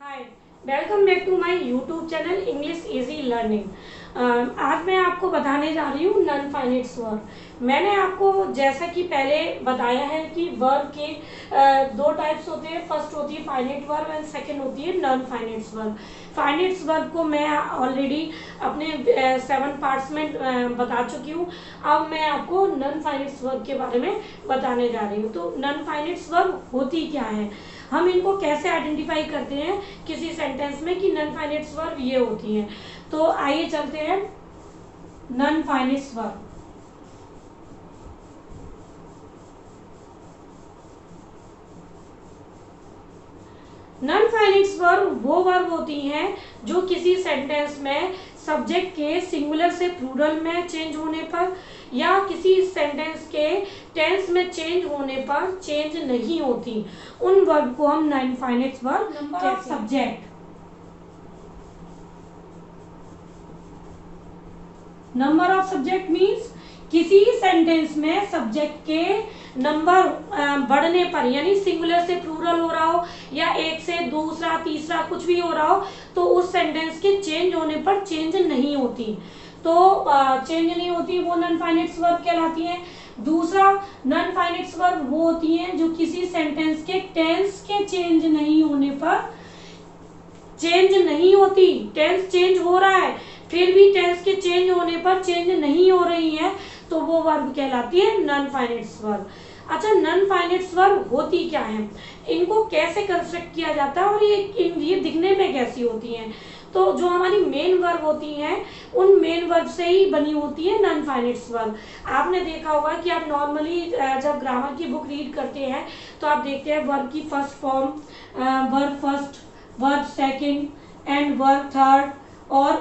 Hi, welcome back to my YouTube channel English easy learning. आज मैं आपको बताने जा रही हूँ नॉन फाइनेट्स वर्ब। मैंने आपको जैसा कि पहले बताया है कि वर्ब के दो टाइप्स होते हैं। फर्स्ट होती है फाइनेट वर्ब एंड सेकंड होती है नॉन फाइनेट्स वर्ब। फाइनेट्स वर्ब को मैं ऑलरेडी अपने 7 पार्ट्स में बता चुकी हूँ। अब मैं आपको नॉन फाइनेट्स वर्ब के बारे में बताने जा रही हूँ। तो नॉन फाइनेट्स वर्ब होती क्या है, हम इनको कैसे आइडेंटिफाई करते हैं किसी सेंटेंस में कि नॉन फाइनेट्स वर्ब ये होती हैं। तो आइए चलते हैं non finites verb. Non finites verb वो वर्ब होती हैं जो किसी सेंटेंस में सब्जेक्ट के सिंगुलर से प्लूरल में चेंज होने पर या किसी सेंटेंस के टेंस में चेंज होने पर चेंज नहीं होती। उन वर्ब को हम non finites verb number of subject. Number of subject means किसी सेंटेंस में सब्जेक्ट के नंबर बढ़ने पर, यानी सिंगुलर से प्लूरल हो रहा हो या एक से दूसरा तीसरा कुछ भी हो रहा हो, तो उस सेंटेंस के चेंज होने पर चेंज नहीं होती। तो चेंज नहीं होती वो नॉन फाइनेट्स वर्ब कहलाती है। दूसरा, नॉन फाइनेट्स वर्ब वो होती हैं जो किसी सेंटेंस के टेंस के चेंज नहीं होने पर चेंज नहीं होती। टेंस चेंज हो रहा है फिर भी टेंस के चेंज होने पर चेंज नहीं हो रही है, तो वो वर्ब कहलाती है नॉन फाइनेट्स वर्ब। अच्छा, नॉन फाइनेट्स वर्ब होती क्या है, इनको कैसे कंस्ट्रक्ट किया जाता है और ये दिखने में कैसी होती हैं। तो जो हमारी मेन वर्ब होती हैं उन मेन वर्ब से ही बनी होती है नॉन फाइनेट्स वर्ब। आपने देखा होगा कि आप नॉर्मली जब ग्रामर की बुक रीड करते हैं तो आप देखते हैं वर्ब की first form, verb first, verb second and verb third और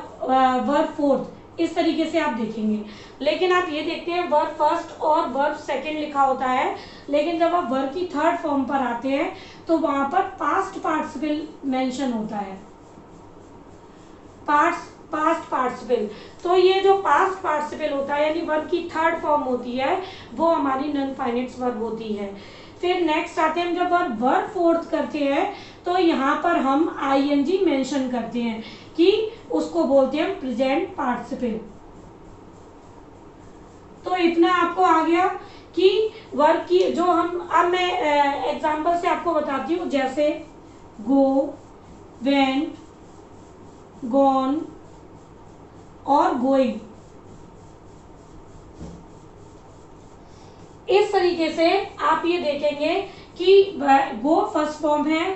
वर्ब फोर्थ, इस तरीके से आप देखेंगे। लेकिन आप ये देखते हैं वर्ब फर्स्ट और वर्ब सेकंड लिखा होता है, लेकिन जब आप वर्ब की थर्ड फॉर्म पर आते हैं तो वहां पर पास्ट पार्टिसिपल मेंशन होता है। पास्ट पार्टिसिपल, तो ये जो पास्ट पार्टिसिपल होता है यानी वर्ब की थर्ड फॉर्म होती है वो हमारी नॉन फाइनेट्स वर्ब होती है। फिर नेक्स्ट आते हैं, जब वर्ब फोर्थ करते हैं तो यहाँ पर हम आईएनजी मेंशन करते हैं कि उसको बोलते हैं प्रेजेंट पार्टिसिपल। तो इतना आपको आ गया कि वर्ब की जो हम, अब मैं एग्जांपल से आपको बताती हूँ, जैसे गो, वेंट, गॉन और गोइंग। इस तरीके से आप ये देखेंगे कि गो फर्स्ट फॉर्म है,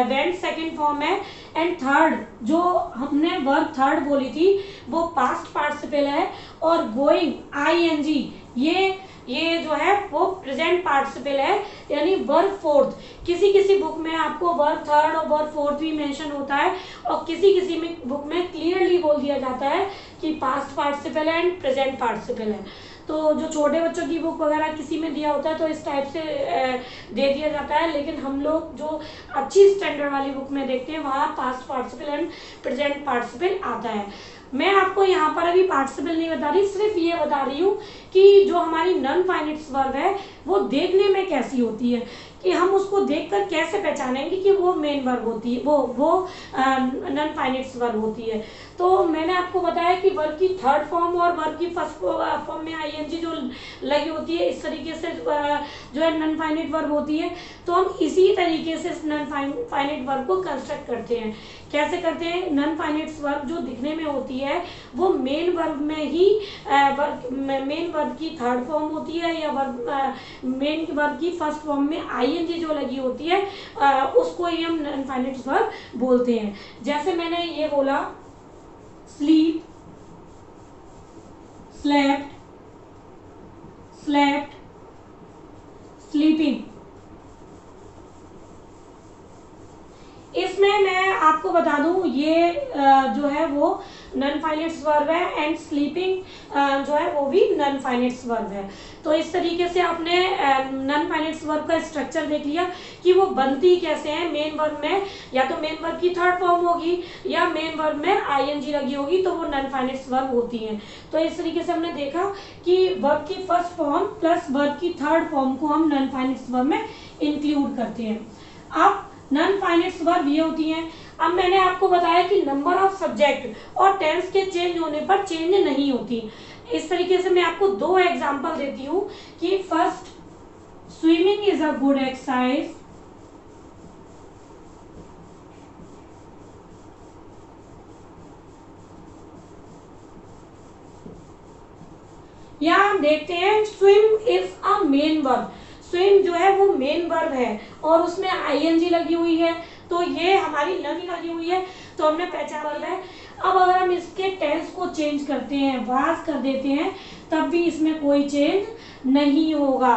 वेंट सेकंड फॉर्म है एंड थर्ड जो हमने वर्ब थर्ड बोली थी वो पास्ट पार्टिसिपल है, और गोइंग आईएनजी ये जो है वो प्रेजेंट पार्टिसिपल है यानी वर्ब फोर्थ। किसी किसी बुक में आपको वर्ब थर्ड और वर्ब फोर्थ भी मेंशन होता है और किसी किसी में बुक में क्लियरली बोल दिया जाता है कि पास्ट पार्टिसिपल है एंड प्रेजेंट पार्टिसिपल है। तो जो छोटे बच्चों की बुक वगैरह किसी में दिया होता है तो इस टाइप से दे दिया जाता है, लेकिन हम लोग जो अच्छी स्टैंडर्ड वाली बुक में देखते हैं वहाँ past participle and present participle आता है। मैं आपको यहाँ पर अभी पार्टिसिपल नहीं बता रही, सिर्फ ये बता रही हूँ कि जो हमारी नॉन फाइनेट्स वर्ब है वो देखने में कैसी होती है, कि हम उसको देखकर कैसे पहचानेंगे कि वो मेन वर्ब होती है, वो नॉन फाइनेट्स वर्ब होती है। तो मैंने आपको बताया कि वर्ब की थर्ड फॉर्म और वर्ब की फर्स्ट फॉर्म में आईएनजी जो लगी होती है, इस तरीके से जो है नॉन फाइनेट वर्ब होती है। तो हम इसी तरीके से नॉन फाइनेट वर्ब को कंस्ट्रक्ट करते हैं। कैसे करते हैं, नॉन फाइनेट्स वर्ब जो दिखने में होती है वो मेन वर्ब में ही मेन वर्ब की थर्ड फॉर्म होती है या मेन वर्ब की फर्स्ट फॉर्म में आईएनजी जो लगी होती है उसको ही हम नॉन फाइनेट्स वर्ब बोलते हैं। जैसे मैंने ये बोला स्लीप, स्लेप्ट, स्लेप्ट, स्लीपिंग। इसमें मैं आपको बता दूं ये जो है वो नॉन फाइनेट्स वर्ब है एंड स्लीपिंग जो है वो भी नॉन फाइनेट्स वर्ब है। तो इस तरीके से आपने नॉन फाइनेट्स वर्ब का स्ट्रक्चर देख लिया कि वो बनती कैसे है। मेन वर्ब में या तो मेन वर्ब की थर्ड फॉर्म होगी या मेन वर्ब में आईएनजी लगी होगी तो वो नॉन फाइनेट्स वर्ब होती हैं। तो इस तरीके से हमने देखा कि वर्ब की फर्स्ट फॉर्म प्लस वर्ब की थर्ड फॉर्म को हम नॉन फाइनेट्स वर्ब में इंक्लूड करते हैं। अब नॉन फाइनेट्स वर्ब ये होती हैं। अब मैंने आपको बताया कि नंबर ऑफ सब्जेक्ट और टेंस के चेंज होने पर चेंज नहीं होती। इस तरीके से मैं आपको दो एग्जांपल देती हूँ कि first, swimming is a good exercise. यहाँ हम देखते हैं swim is a main verb. Swim जो है वो मेन वर्ब है और उसमें आईएनजी लगी हुई है, तो ये हमारी लगी लगी हुई है, तो हमने पहचान वर्ब है। अब अगर हम इसके टेंस को चेंज करते हैं, वाज कर देते हैं, तब भी इसमें कोई चेंज नहीं होगा।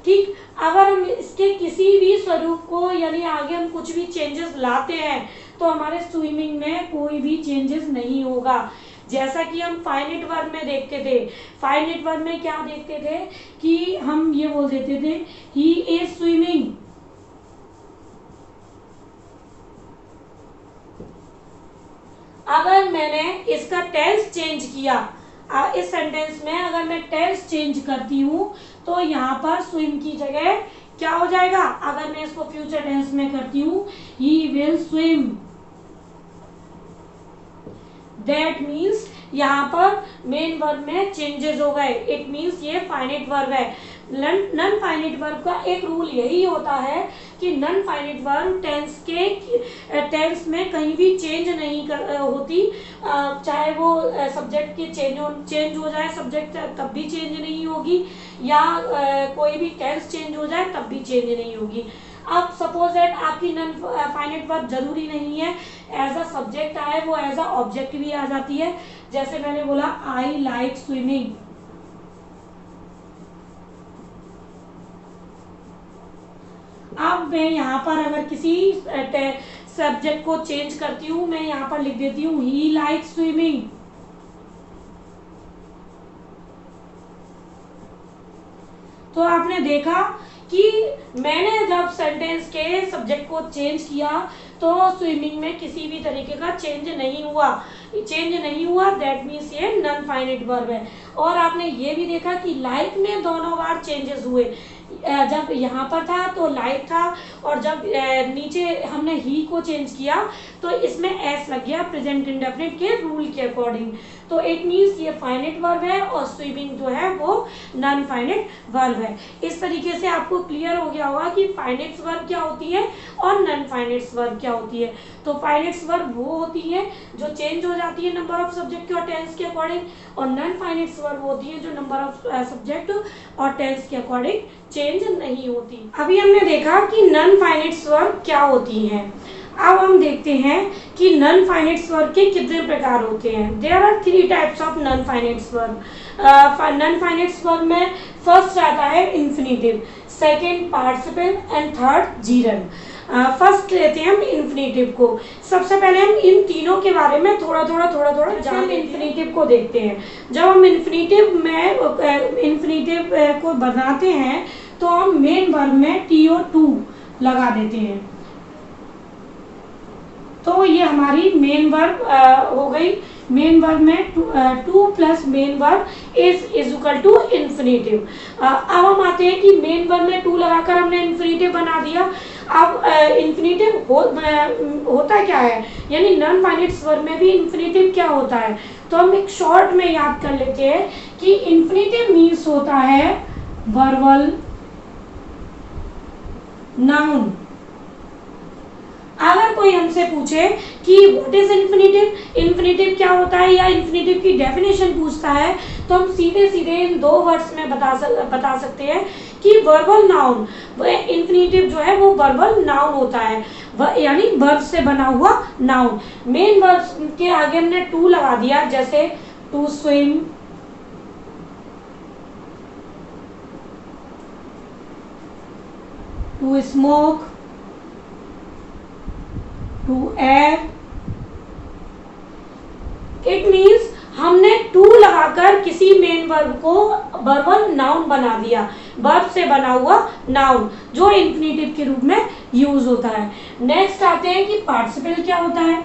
ठीक, अगर हम इसके किसी भी स्वरूप को यानी आगे हम कुछ भी चेंजेस लाते हैं तो हमारे स्विमिंग में कोई भी चेंजेस नहीं होगा। जैसा कि हम फाइनाइट वर्ब में देखते थे, फाइनाइट वर्ब में क्या देखते थे कि हम ये बोल देते थे ही इज स्विमिंग। अगर मैंने इसका टेंस चेंज किया, इस सेंटेंस में अगर मैं टेंस चेंज करती हूँ तो यहाँ पर स्विम की जगह क्या हो जाएगा, अगर मैं इसको फ्यूचर टेंस में करती हूँ he will swim, that means यहाँ पर मेन वर्ब में चेंजेस हो गए। इट मीन्स ये फाइनाइट वर्ब है। नन फाइनाइट वर्ब का एक रूल यही होता है कि नन फाइनाइट वर्ब टेंस में कहीं भी चेंज नहीं होती, चाहे वो सब्जेक्ट की चेंज हो जाए सब्जेक्ट तब भी चेंज नहीं होगी, या कोई भी टेंस चेंज हो जाए तब भी चेंज नहीं होगी। अब सपोज दैट आपकी नन फाइनाइट वर्ब जरूरी नहीं है एज अ सब्जेक्ट आए, वो एज अ ऑब्जेक्ट भी आ जाती है। जैसे मैंने बोला आई लाइक स्विमिंग, अब मैं यहाँ पर अगर किसी सब्जेक्ट को चेंज करती हूँ, मैं यहाँ पर लिख देती हूँ ही लाइक स्विमिंग। तो आपने देखा कि मैंने जब सेंटेंस के सब्जेक्ट को चेंज किया तो स्विमिंग में किसी भी तरीके का चेंज नहीं हुआ, दैट मीन्स ये नन फाइनाइट वर्ब है। और आपने ये भी देखा कि लाइक में दोनों बार चेंजेस हुए, जब यहाँ पर था तो लाइक था और जब नीचे हमने ही को चेंज किया तो इसमें एस लग गया प्रेजेंट इंडेफिनिट के रूल के अकॉर्डिंग। तो इट मीन्स ये फाइनाइट वर्ब है और स्विमिंग जो है वो नॉन फाइनाइट वर्ब है। इस तरीके से आपको क्लियर हो गया होगा कि फाइनाइट वर्ब क्या होती है और नॉन फाइनाइट वर्ब क्या होती है। तो फाइनाइट वर्ब वो होती है जो चेंज हो जाती है नंबर ऑफ सब्जेक्ट और टेंस के अकॉर्डिंग, और नॉन फाइनाइट वर्ब होती है जो नंबर ऑफ सब्जेक्ट और टेंस के अकॉर्डिंग चेंज नहीं होती। अभी हमने देखा कि नॉन फाइनाइट वर्ब क्या होती हैं। अब हम देखते हैं कि नॉन फाइनाइट वर्ब के कितने प्रकार होते हैं। There are 3 types of non finite verb. Non finite verb में फर्स्ट आता है infinitive, second participle and third gerund. First लेते हैं हम इन्फिनिटिव को। सबसे पहले हम इन तीनों के बारे में थोड़ा हम इन्फिनिटिव को देखते हैं। जब हम इन्फिनिटिव को बनाते हैं तो हम मेन वर्ब में TO2 लगा देते हैं, तो ये हमारी मेन वर्ब हो गई। मेन वर्ब में 2 plus main verb is equal to infinitive. अब हम आते हैं कि मेन वर्ब में 2 लगाकर हमने इन्फिनिटिव बना दिया। अब इन्फिनिटिव होता क्या है, यानी नॉन फाइनाइट वर्ब में भी इन्फिनिटिव क्या होता है, तो हम एक शॉर्ट में याद कर लेते हैं कि इन्फिनिटिव मीन्स होता है वर्बल नाउन। अगर कोई हमसे पूछे कि व्हाट इज इन्फिनिटिव, इन्फिनिटिव क्या होता है, या इन्फिनिटिव की डेफिनेशन पूछता है, तो हम सीधे सीधे इन 2 वर्ड्स में बता सकते हैं कि वर्बल नाउन, इन्फिनिटिव जो है वो वर्बल नाउन होता है, यानी वर्ब से बना हुआ नाउन। मेन वर्ब के आगे हमने 2 लगा दिया, जैसे to swim, to smoke, to air. It means हमने 2 लगाकर किसी मेन वर्ब को वर्बल नाउन बना दिया, वर्ब से बना हुआ नाउन जो इन्फिनिटिव के रूप में यूज होता है। नेक्स्ट आते हैं कि पार्टिसिपल क्या होता है।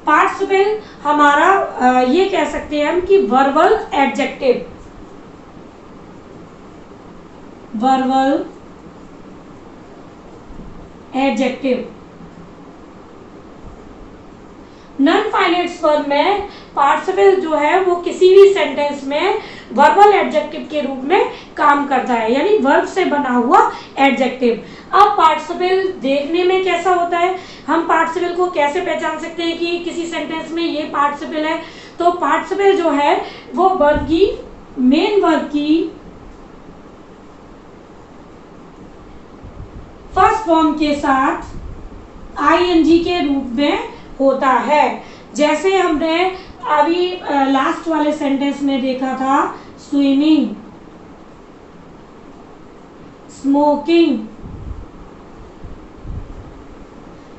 पार्टिसिपल हमारा ये कह सकते हैं हम कि verbal adjective, verbal adjective. Finite verb में पार्टिसिपल जो है वो किसी भी सेंटेंस में वर्बल एडजेक्टिव के रूप में काम करता है, यानी वर्ब से बना हुआ एडजेक्टिव। अब पार्टिसिपल देखने में कैसा होता है, हम पार्टिसिपल को कैसे पहचान सकते हैं कि किसी सेंटेंस में ये पार्टिसिपल है? तो पार्टिसिपल जो है वो वर्ब की, मेन वर्ब की फर्स्ट फॉर्म के साथ आईएनजी के रूप में होता है। जैसे हमने अभी लास्ट वाले सेंटेंस में देखा था, स्विमिंग, स्मोकिंग,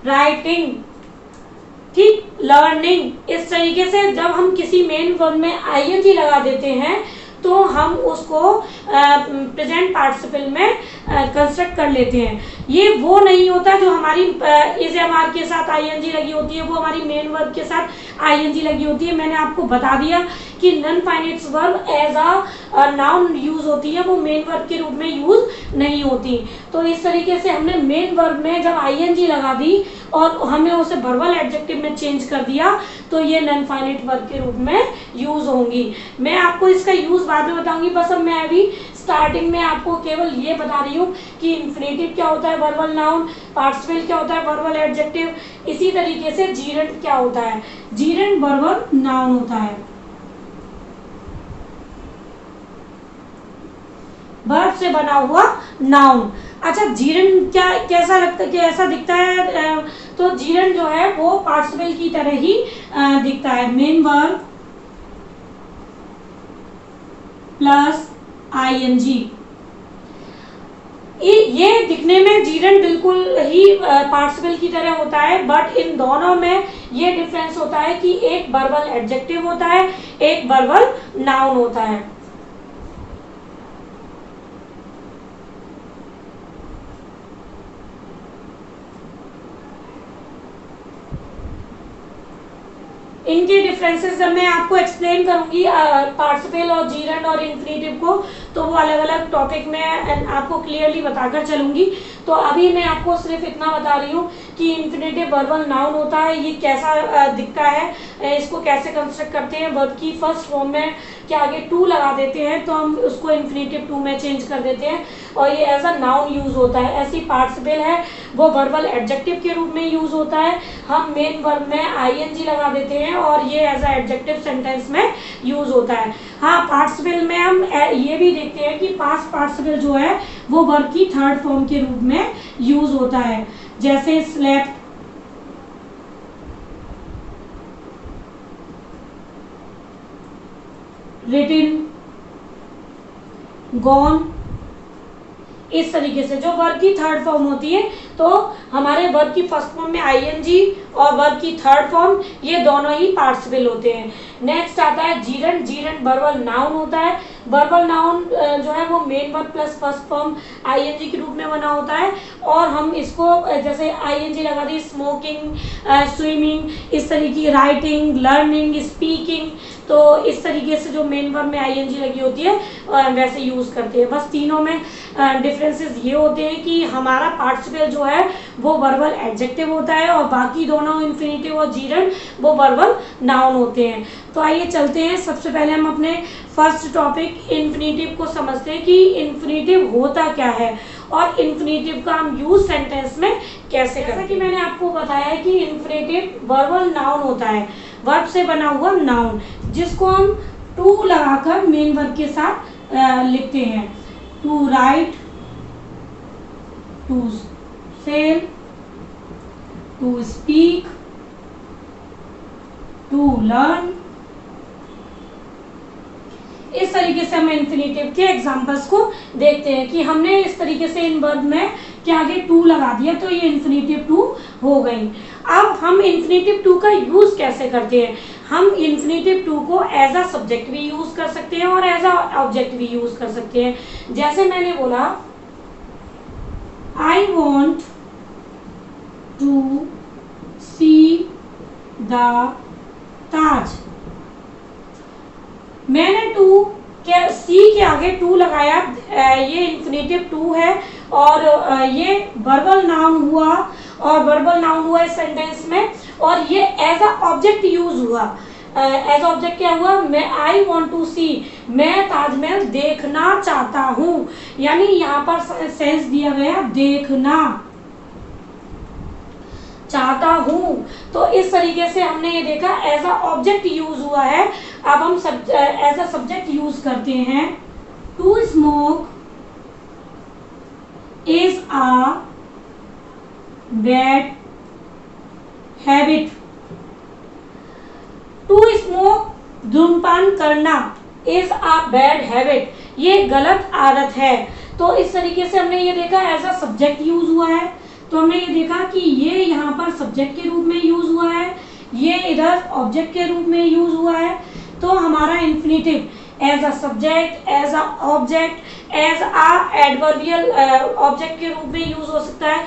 राइटिंग, ठीक, लर्निंग। इस तरीके से जब हम किसी मेन वर्ब में आईएनजी लगा देते हैं तो हम उसको प्रेजेंट पार्टिसिपल में कंस्ट्रक्ट कर लेते हैं। ये वो नहीं होता जो हमारी इज एम आर के साथ आईएनजी लगी होती है, वो हमारी मेन वर्ब के साथ आईएनजी लगी होती है। मैंने आपको बता दिया कि non finite verb as a noun use होती है, वो मेन वर्ब के रूप में यूज नहीं होती। तो इस तरीके से हमने मेन वर्ब में जब आईएनजी लगा दी और हमने उसे वर्बल एडजेक्टिव में चेंज कर दिया तो ये नॉन फाइनाइट वर्ब के रूप में यूज होंगी। मैं आपको इसका यूज बाद में बताऊंगी, बस अब मैं अभी स्टार्टिंग में आपको केवल ये बता रही हूँ कि इन्फिनेटिव क्या होता है, वर्बल नाउन, पार्टिसिपल क्या होता है, वर्बल एडजेक्टिव। इसी तरीके से जीरेंट क्या होता है, जीरेंट वर्बल नाउन होता है, वर्ब से बना हुआ नाउन। अच्छा, जीरेंट क्या कैसा लगता है, कैसा दिखता है? तो जीरेंट जो है वो पार्टिसिपल की तरह ही दिखता है, मेन वर्ब प्लस आईएनजी। ये दिखने में जीरेंट बिल्कुल ही पार्टिसिपल की तरह होता है, बट इन दोनों में ये डिफरेंस होता है कि एक वर्बल एडजेक्टिव होता है, एक वर्बल नाउन होता है। इनके डिफरेंसेस जब मैं आपको एक्सप्लेन करूंगी पार्टिसिपल और जीरेंट और इन्फिनेटिव को, तो वो अलग अलग टॉपिक में आपको क्लियरली बताकर चलूंगी। तो अभी मैं आपको सिर्फ इतना बता रही हूँ कि इन्फिनेटिव वर्बल नाउन होता है, ये कैसा दिखता है, इसको कैसे कंस्ट्रक्ट करते हैं। वर्ब की फर्स्ट फॉर्म में के आगे टू लगा देते हैं तो हम उसको इन्फिनेटिव टू में चेंज कर देते हैं और ये एज अ नाउन यूज होता है। ऐसी पार्टिसिपल है वो वर्बल एडजेक्टिव के रूप में यूज होता है, हम मेन वर्ब में आईएनजी लगा देते हैं और ये एज अ एडजेक्टिव सेंटेंस में यूज होता है। हाँ, पार्टिसिपल में हम ये भी देखते हैं कि पास्ट पार्टिसिपल जो है वो वर्ब की थर्ड फॉर्म के रूप में यूज होता है, जैसे स्लेप्ट, रिटन, गॉन। इस तरीके से जो वर्ब की थर्ड फॉर्म होती है, तो हमारे वर्ब की फर्स्ट फॉर्म में आईएनजी और वर्ब की थर्ड फॉर्म, ये दोनों ही पार्टिसिपल होते हैं। नेक्स्ट आता है जीरेंट। जीरेंट वर्बल नाउन होता है। वर्बल नाउन जो है वो main verb plus first form ING के रूप में बना होता है और हम इसको जैसे आईएनजी लगा दी, स्मोकिंग, स्विमिंग, इस तरीके की, राइटिंग, लर्निंग, स्पीकिंग, तो इस तरीके से जो मेन वर्ब में आईएनजी लगी होती है वैसे यूज करते हैं। बस तीनों में डिफरेंसेस ये होते हैं कि हमारा पार्टिसिपल जो है वो वर्बल एडजेक्टिव होता है और बाकी दोनों इन्फिनेटिव और जीरेंट वो वर्बल नाउन होते हैं। तो आइए चलते हैं, सबसे पहले हम अपने फर्स्ट टॉपिक इन्फिनेटिव को समझते हैं कि इन्फिनेटिव होता क्या है और इन्फिनेटिव का हम यूज सेंटेंस में कैसे करते हैं। जैसा कि मैंने आपको बताया है कि इन्फिनेटिव वर्बल नाउन होता है, वर्ब से बना हुआ नाउन, जिसको हम टू लगाकर मेन वर्ब के साथ लिखते हैं। To write, to sell, to speak, to learn. इस तरीके से हम इन्फिनेटिव के एग्जांपल्स को देखते हैं कि हमने इस तरीके से इन वर्ब में के आगे टू लगा दिया तो ये इन्फिनेटिव टू हो गई। अब हम इन्फिनेटिव टू का यूज कैसे करते हैं? हम इन्फिनेटिव टू को एज अ सब्जेक्ट भी यूज कर सकते हैं और एज अ ऑब्जेक्ट भी यूज कर सकते हैं। जैसे मैंने बोला, I want to see the Taj. मैंने टू के सी के आगे टू लगाया, ये इन्फिनेटिव टू है और ये वर्बल नाउन हुआ और वर्बल नाउन हुआ इस सेंटेंस में, और ये एज अ ऑब्जेक्ट यूज हुआ। एज ऑब्जेक्ट क्या हुआ, मैं आई वॉन्ट टू सी, मैं ताजमहल देखना चाहता हूँ, यानी यहाँ पर सेंस दिया गया देखना चाहता हूँ। तो इस तरीके से हमने ये देखा एज अ ऑब्जेक्ट यूज हुआ है। अब हम एज अ सब्जेक्ट यूज करते हैं। To smoke is a bad habit. To smoke धूम्रपान करना इज अ बैड हैबिट, ये गलत आदत है। तो इस तरीके से हमने ये देखा एज अ सब्जेक्ट यूज हुआ है। तो हमने ये देखा कि ये यहाँ पर सब्जेक्ट के रूप में यूज हुआ है, ये इधर ऑब्जेक्ट के रूप में यूज हुआ है। तो हमारा infinitive as a subject, as a object, as a adverbial object के रूप में यूज हो सकता है,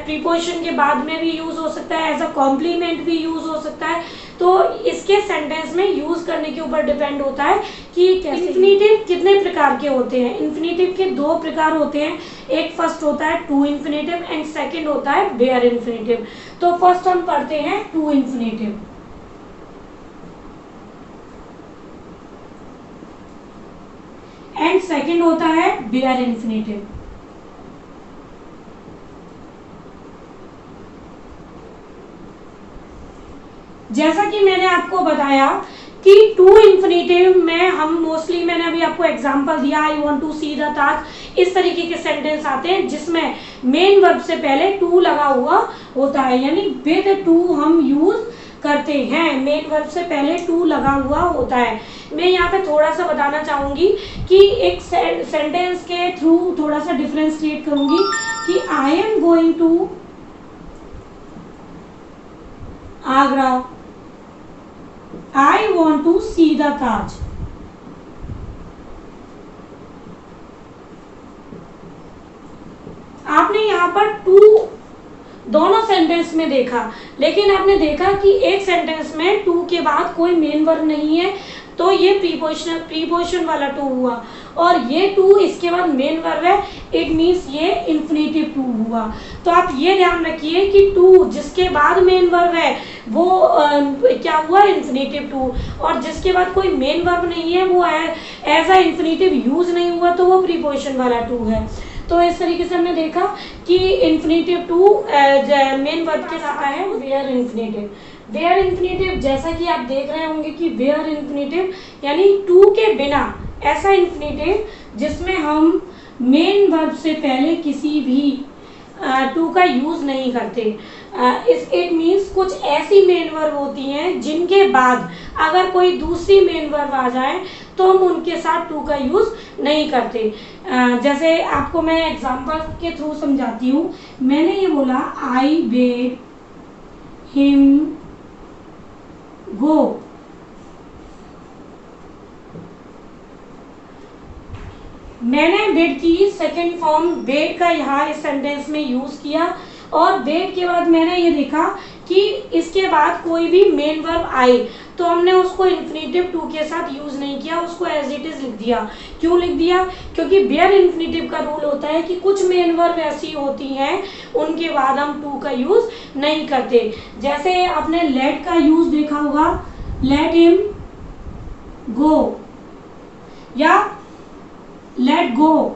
प्रीपोजिशन के बाद में भी यूज हो सकता है, एज अ कॉम्प्लीमेंट भी यूज हो सकता है। तो इसके सेंटेंस में यूज करने के ऊपर डिपेंड होता है कि कैसे। इन्फिनेटिव कितने प्रकार के होते हैं? इन्फिनेटिव के दो प्रकार होते हैं, एक फर्स्ट होता है टू इन्फिनेटिव एंड सेकंड होता है बेयर इन्फिनेटिव। तो फर्स्ट हम पढ़ते हैं टू इन्फिनेटिव। एंड सेकंड होता है बेयर इन्फिनेटिव। जैसा कि मैंने आपको बताया कि टू इन्फिनेटिव में हम मोस्टली, मैंने अभी आपको एग्जांपल दिया, I want to see the Taj, इस तरीके के सेंटेंस आते हैं जिसमें मेन वर्ब से पहले टू लगा हुआ होता है, यानी विद टू हम यूज करते हैं, मेन वर्ब से पहले टू लगा हुआ होता है। मैं यहाँ पे थोड़ा सा बताना चाहूंगी कि एक सेंटेंस के थ्रू थोड़ा सा डिफरेंस क्रिएट करूंगी कि I am going to Agra, I want to see the Taj। आपने यहाँ पर टू दोनों सेंटेंस में देखा, लेकिन आपने देखा कि एक सेंटेंस में टू के बाद कोई मेन वर्ब नहीं है, तो ये प्रीपोजिशन वाला टू हुआ, और ये टू इसके बाद मेन वर्ब है, इट मीन्स ये इन्फिनेटिव टू हुआ। तो आप ये ध्यान रखिए कि टू जिसके बाद मेन वर्ब है वो क्या हुआ, इन्फिनेटिव टू, और जिसके बाद कोई मेन वर्ब नहीं है वो एज अ इन्फिनेटिव यूज नहीं हुआ, तो वो प्रीपोजिशन वाला टू है। तो इस तरीके से हमने देखा कि इन्फिनेटिव टू मेन वर्ब के साथ है वेयर इन्फिनेटिव। वेयर इन्फिनेटिव जैसा कि आप देख रहे होंगे कि वेयर इन्फिनेटिव यानी टू के बिना ऐसा इन्फिनेटिव जिसमें हम मेन वर्ब से पहले किसी भी टू का यूज नहीं करते। इट मीन्स कुछ ऐसी मेन वर्ब होती हैं जिनके बाद अगर कोई दूसरी मेन वर्ब आ जाए तो हम उनके साथ टू का यूज नहीं करते। जैसे आपको मैं एग्जांपल के थ्रू समझाती हूँ। मैंने ये बोला आई बेड हिम गो, मैंने बेड की सेकेंड फॉर्म बेड का यहाँ इस सेंटेंस में यूज किया, और बेड के बाद मैंने ये देखा कि इसके बाद कोई भी मेन वर्ब आए तो हमने उसको इन्फिनेटिव टू के साथ यूज नहीं किया, उसको एज इट इज लिख दिया। क्यों लिख दिया? क्योंकि बेयर इन्फिनेटिव का रूल होता है कि कुछ मेन वर्ब ऐसी होती हैं उनके बाद हम टू का यूज नहीं करते। जैसे आपने लेट का यूज देखा होगा, लेट हिम गो या लेट गो,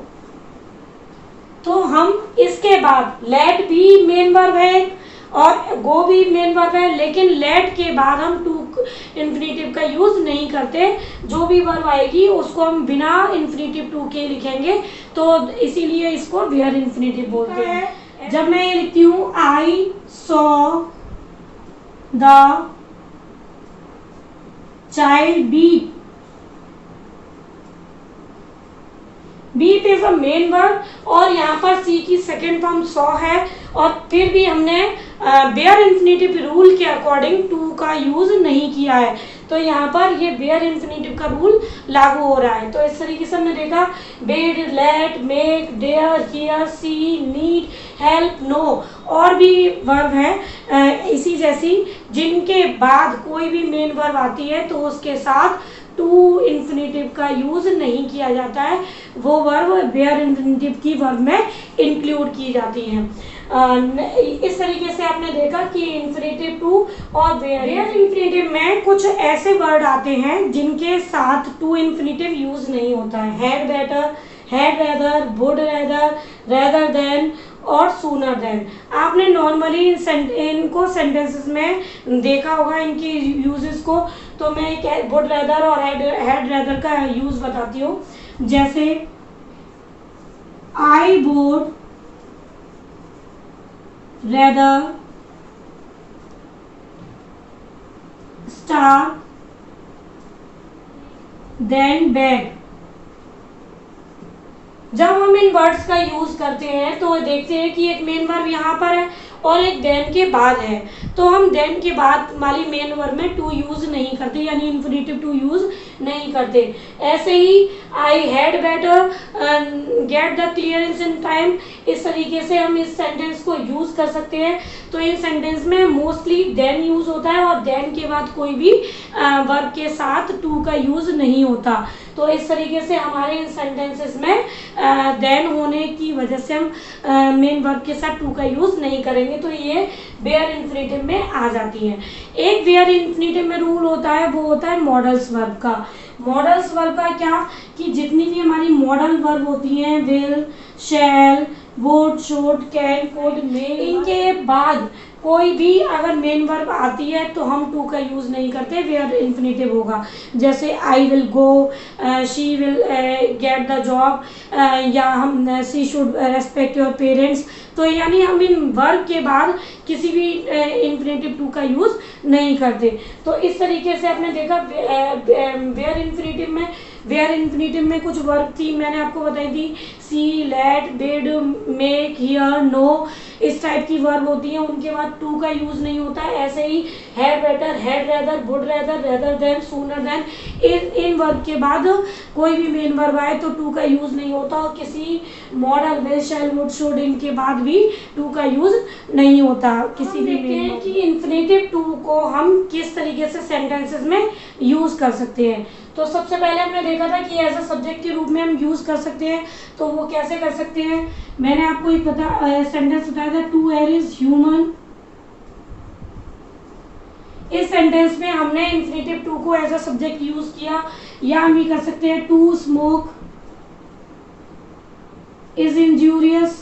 तो हम इसके बाद लेट भी मेन वर्ब है और गो भी मेन वर्ब है, लेकिन लेट के बाद हम टू इन्फिनेटिव का यूज नहीं करते। जो भी वर्ब आएगी उसको हम बिना इन्फिनेटिव टू के लिखेंगे, तो इसीलिए इसको वेयर इन्फिनेटिव बोलते हैं। जब मैं ये लिखती हूँ I saw the child beat, beat is a main verb और यहाँ पर सी की सेकेंड फॉर्म सॉ है, और फिर भी हमने बेयर इन्फिनेटिव रूल के अकॉर्डिंग टू का यूज नहीं किया है, तो यहाँ पर ये बेयर इन्फिनेटिव का रूल लागू हो रहा है। तो इस तरीके से हमने देखा bid, let, make, dare, hear, see, need, help, know, और भी वर्ब है इसी जैसी जिनके बाद कोई भी मेन वर्ब आती है तो उसके साथ टू इन्फिनेटिव का यूज नहीं किया जाता है, वो वर्ब बेयर इन्फिनेटिव की वर्ब में इंक्लूड की जाती हैं। इस तरीके से आपने देखा कि इन्फिनेटिव टू और वेयर इन्फिनेटिव में कुछ ऐसे वर्ड आते हैं जिनके साथ टू इन्फिनेटिव यूज नहीं होता है। Had better, had rather, would rather, rather than और सूनर देन। आपने नॉर्मली इनको सेंटेंसेस में देखा होगा इनकी यूजेस को। तो मैं वुड रेदर और हैड रेदर का यूज बताती हूँ। जैसे I would rather starve than beg. जब हम इन वर्ड्स का यूज करते हैं तो देखते हैं कि एक मेन वर्ब यहाँ पर है और एक देन के बाद है, तो हम देन के बाद वाली मेन वर्ब में टू यूज नहीं करते, यानी इन्फिनेटिव टू यूज नहीं करते। ऐसे ही I had better get the clearance in time, इस तरीके से हम इस सेंटेंस को यूज कर सकते हैं। तो इन सेंटेंस में मोस्टली देन यूज होता है और देन के बाद कोई भी वर्ब के साथ टू का यूज नहीं होता। तो इस तरीके से हमारे इन सेंटेंसेस में देन होने की वजह से हम मेन वर्ब के साथ टू का यूज नहीं करेंगे, तो ये वेयर इन्फिनेटिव में आ जाती हैं। एक वेयर इन्फिनेटिव में रूल होता है, वो होता है मॉडल्स वर्ब का। मॉडल्स वर्ब का क्या कि जितनी भी हमारी मॉडल वर्ब होती हैं, will, shall, would, should, can, could, may, इनके बाद कोई भी अगर मेन वर्ब आती है तो हम टू का यूज नहीं करते, वेयर इन्फिनेटिव होगा। जैसे I will go, she will get the job, या हम she should respect your parents. तो यानी हम इन वर्ब के बाद किसी भी इन्फिनेटिव टू का यूज नहीं करते। तो इस तरीके से आपने देखा वेयर इन्फिनेटिव में कुछ वर्ब थी, मैंने आपको बताई थी, see, let, did, make, hear, know, इस टाइप की वर्ब होती हैं, उनके बाद टू का यूज नहीं होता है। ऐसे he had better, had rather, would rather, rather then, sooner than, in verb के बाद कोई भी मेन वर्ब आए तो टू का यूज नहीं होता, और किसी model, will, shall, would, should, इनके बाद भी टू का यूज नहीं होता किसी भी मेन वर्ब। कि इन्फिनेटिव टू को हम किस तरीके से सेंटेंसेस में यूज कर सकते हैं। तो सबसे पहले हमने देखा था कि एज अ सब्जेक्ट के रूप में हम यूज कर सकते हैं, तो वो कैसे कर सकते हैं। मैंने आपको एक सेंटेंस बताया था, टू एयर इज ह्यूमन। इस सेंटेंस में हमने इन्फिनेटिव टू को एज अ सब्जेक्ट यूज किया। या हम ये कर सकते हैं, टू स्मोक इज इंजूरियस।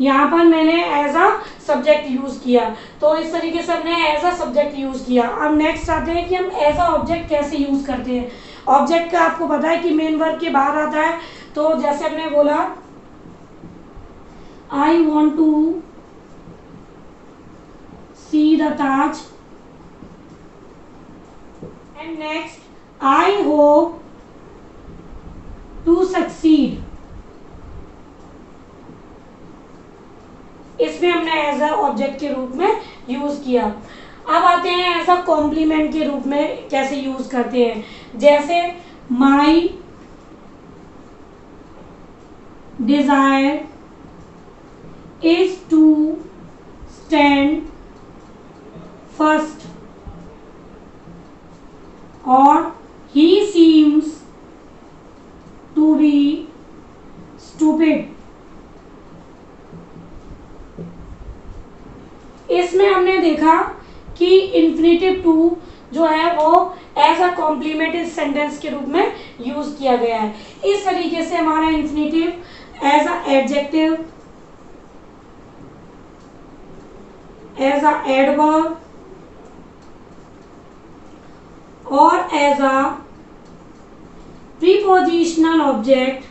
यहाँ पर मैंने एज अ सब्जेक्ट यूज किया, तो इस तरीके से हमने एज अ सब्जेक्ट यूज किया। अब नेक्स्ट आते हैं कि हम एज अ ऑब्जेक्ट कैसे यूज करते हैं। ऑब्जेक्ट का आपको पता है कि मेन वर्ब के बाद आता है, तो जैसे हमने बोला I want to see the Taj, and next I hope to succeed. इसमें हमने एज अ ऑब्जेक्ट के रूप में यूज किया। अब आते हैं एज अ कॉम्प्लीमेंट के रूप में कैसे यूज करते हैं। जैसे my desire is to stand first, और he seems to be stupid. इसमें हमने देखा कि इन्फिनेटिव टू जो है वो एज अ कॉम्प्लीमेंट इस सेंटेंस के रूप में यूज किया गया है। इस तरीके से हमारा infinitive as a adjective, as a adverb और एज अ प्रीपोजिशनल ऑब्जेक्ट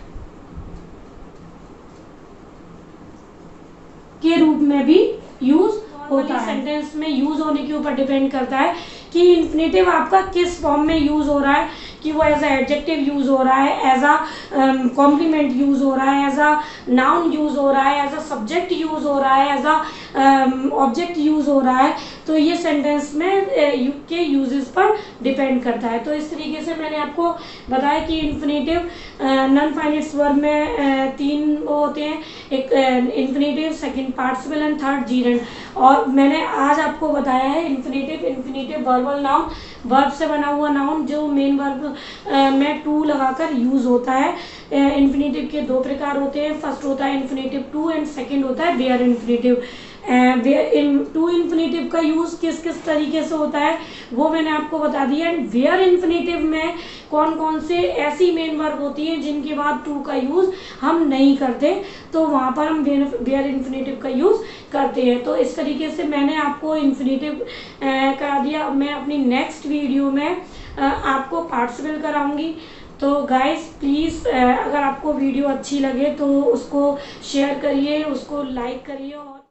के रूप में भी यूज होता है। सेंटेंस में यूज होने के ऊपर डिपेंड करता है कि इन्फिनेटिव आपका किस फॉर्म में यूज हो रहा है, कि वो एज अ एडजेक्टिव यूज हो रहा है, एज अ कॉम्प्लीमेंट यूज हो रहा है, एज अ नाउन यूज हो रहा है, एज अ सब्जेक्ट यूज हो रहा है, एज अ ऑब्जेक्ट यूज हो रहा है। तो ये सेंटेंस में के यूजेस पर डिपेंड करता है। तो इस तरीके से मैंने आपको बताया कि इन्फिनेटिव नॉन फाइनाइट वर्ब में तीन वो होते हैं, एक infinitive, second participle and third जीरेंड। और मैंने आज आपको बताया है इन्फिनेटिव वर्बल नाउन, वर्ब से बना हुआ नाउन जो मेन वर्ब में टू लगाकर यूज होता है। इन्फिनेटिव के दो प्रकार होते हैं, फर्स्ट होता है इन्फिनेटिव टू एंड सेकंड होता है वेयर इन्फिनेटिव। टू इन्फिनेटिव का यूज किस किस तरीके से होता है वो मैंने आपको बता दिया। एंड वेयर इन्फिनेटिव में कौन कौन से ऐसी मेन वर्ब होती हैं जिनके बाद टू का यूज हम नहीं करते, तो वहां पर हम वेयर इन्फिनेटिव का यूज करते हैं। तो इस तरीके से मैंने आपको इन्फिनेटिव करा दिया। मैं अपनी नेक्स्ट वीडियो में आपको पार्टिसिपल कराऊंगी। तो गाइस प्लीज़ अगर आपको वीडियो अच्छी लगे तो उसको शेयर करिए, उसको लाइक करिए और